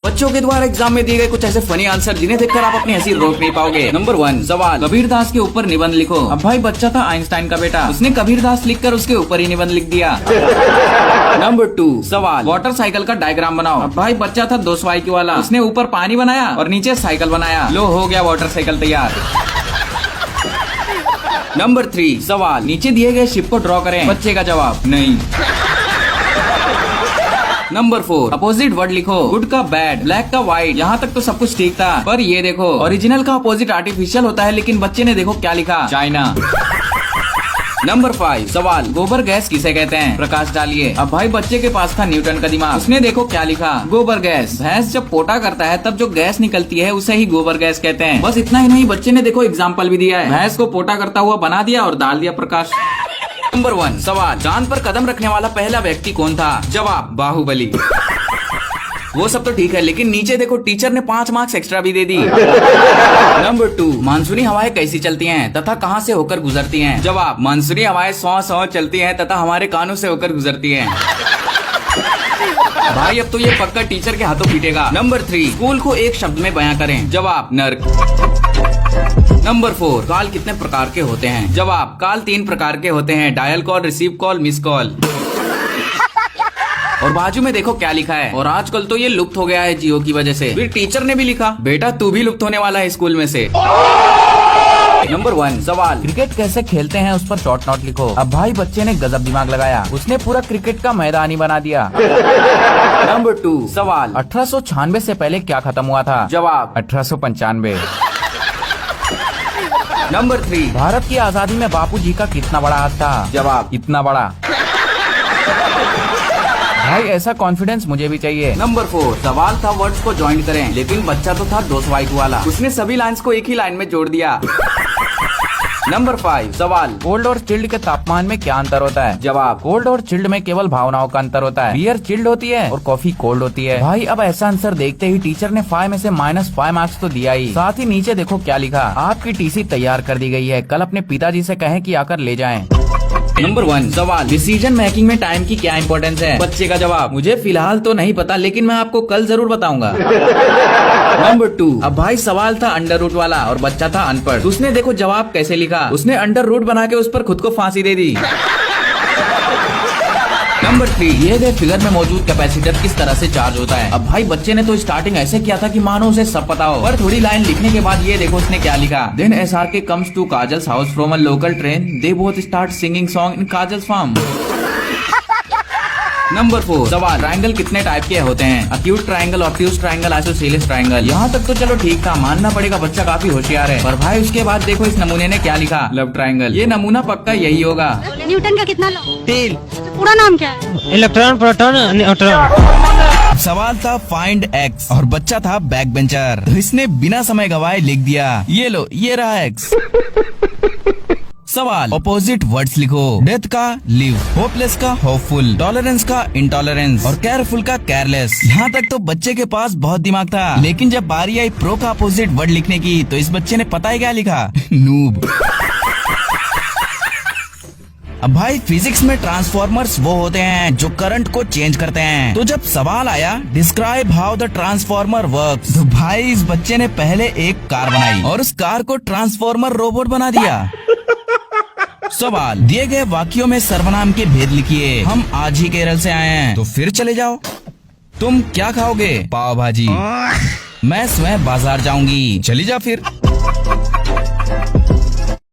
बच्चों के द्वारा एग्जाम में दिए गए कुछ ऐसे फनी आंसर जिन्हें देखकर आप अपनी हंसी रोक नहीं पाओगे। नंबर 1 सवाल, कबीर दास के ऊपर निबंध लिखो। अब भाई बच्चा था आइंस्टाइन का बेटा, उसने कबीर दास लिखकर उसके ऊपर ही निबंध लिख दिया। नंबर 2 सवाल, वाटर साइकिल का डायग्राम बनाओ। अब भाई बच्चा था 200 IQ वाला, उसने ऊपर पानी बनाया और नीचे साइकिल बनाया। लो हो गया वाटर साइकिल तैयार। नंबर 3 सवाल, नीचे दिए गए शिप को ड्रॉ करें। बच्चे का जवाब नहीं। नंबर 4 अपोजिट वर्ड लिखो। गुड का बैड, ब्लैक का व्हाइट। यहाँ तक तो सब कुछ ठीक था, पर ये देखो ओरिजिनल का अपोजिट आर्टिफिशियल होता है, लेकिन बच्चे ने देखो क्या लिखा, चाइना। नंबर 5 सवाल, गोबर गैस किसे कहते हैं? प्रकाश डालिए। अब भाई बच्चे के पास था न्यूटन का दिमाग, उसने देखो क्या लिखा, गोबर गैस। भैंस जब पोटा करता है तब जो गैस निकलती है उसे ही गोबर गैस कहते हैं। बस इतना ही नहीं, बच्चे ने देखो एग्जाम्पल भी दिया है, भैंस को पोटा करता हुआ बना दिया और डाल दिया प्रकाश। नंबर 1 सवाल, चांद पर कदम रखने वाला पहला व्यक्ति कौन था? जवाब बाहुबली। वो सब तो ठीक है, लेकिन नीचे देखो टीचर ने 5 मार्क्स एक्स्ट्रा भी दे दी। नंबर 2 मानसूनी हवाएं कैसी चलती हैं तथा कहां से होकर गुजरती हैं? जवाब मानसूनी हवाएं सौ चलती हैं तथा हमारे कानों से होकर गुजरती हैं। भाई अब तो ये पक्का टीचर के हाथों पीटेगा। नंबर 3 स्कूल को एक शब्द में बयां करें। जवाब नर्क। नंबर 4 कॉल कितने प्रकार के होते हैं? जवाब कॉल 3 प्रकार के होते हैं, dial call, receive call, miss call. और बाजू में देखो क्या लिखा है, और आजकल तो ये लुप्त हो गया है जियो की वजह से। फिर टीचर ने भी लिखा, बेटा तू भी लुप्त होने वाला है स्कूल में से। नंबर 1 सवाल, क्रिकेट कैसे खेलते हैं उस पर शॉर्ट नोट लिखो। अब भाई बच्चे ने गजब दिमाग लगाया, उसने पूरा क्रिकेट का मैदान ही बना दिया। नंबर 2 सवाल, 1896 से पहले क्या खत्म हुआ था? जवाब 1895। नंबर 3 भारत की आजादी में बापूजी का कितना बड़ा हाथ था? जवाब इतना बड़ा। भाई ऐसा कॉन्फिडेंस मुझे भी चाहिए। नंबर 4 सवाल था वर्ड्स को ज्वाइन करें, लेकिन बच्चा तो था 200 IQ वाला, उसने सभी लाइंस को एक ही लाइन में जोड़ दिया। नंबर 5 सवाल, कोल्ड और चिल्ड के तापमान में क्या अंतर होता है? जवाब कोल्ड और चिल्ड में केवल भावनाओं का अंतर होता है, बियर चिल्ड होती है और कॉफी कोल्ड होती है। भाई अब ऐसा आंसर देखते ही टीचर ने 5 में से -5 मार्क्स तो दिया ही, साथ ही नीचे देखो क्या लिखा, आपकी TC तैयार कर दी गई है, कल अपने पिताजी से कहें कि आकर ले जाएं। नंबर 1 सवाल, डिसीजन मेकिंग में टाइम की क्या इंपॉर्टेंस है? बच्चे का जवाब मुझे फिलहाल तो नहीं पता, लेकिन मैं आपको कल जरूर बताऊंगा। नंबर 2 अब भाई सवाल था अंडर रूट वाला और बच्चा था अनपढ़, उसने देखो जवाब कैसे लिखा, उसने अंडर रूट बना के उस पर खुद को फांसी दे दी। नंबर 3 ये गए फिगर में मौजूद कैपेसिटर किस तरह से चार्ज होता है? अब भाई बच्चे ने तो स्टार्टिंग ऐसे किया था कि मानो उसे सब पता हो, पर थोड़ी लाइन लिखने के बाद ये देखो उसने क्या लिखा, then SRK comes to Kajal's house from a local train, they both start singing song in Kajal's farm। Number 4 सवाल, ट्रायंगल कितने टाइप के होते हैं? Acute triangle, obtuse triangle, isosceles triangle. यहाँ तक तो चलो ठीक था, मानना पड़ेगा बच्चा काफी होशियार है, पर भाई उसके बाद देखो इस नमूने ने क्या लिखा, लव ट्रायंगल। ये नमूना पक्का यही होगा। न्यूटन का कितना लॉ? तीन। पूरा नाम क्या है? Electron, proton, neutron. सवाल था फाइंड एक्स और बच्चा था बैक बेंचर, तो इसने बिना समय गवाए लिख दिया, ये लो ये रहा एक्स। सवाल, अपोजिट वर्ड्स लिखो। डेथ का लिव, होपलेस का होपफुल, टॉलरेंस का इंटॉलरेंस और केयरफुल का केयरलेस। यहाँ तक तो बच्चे के पास बहुत दिमाग था, लेकिन जब बारी आई प्रो का अपोजिट वर्ड लिखने की तो इस बच्चे ने पता है क्या लिखा, नूब। अब भाई फिजिक्स में ट्रांसफॉर्मर्स वो होते हैं जो करंट को चेंज करते हैं, तो जब सवाल आया describe how the transformer works, तो भाई इस बच्चे ने पहले एक कार बनाई और उस कार को ट्रांसफॉर्मर रोबोट बना दिया। सवाल, दिए गए वाक्यों में सर्वनाम के भेद लिखिए। हम आज ही केरल से आए हैं, तो फिर चले जाओ। तुम क्या खाओगे? पाव भाजी। मैं स्वयं बाजार जाऊंगी, चली जा फिर।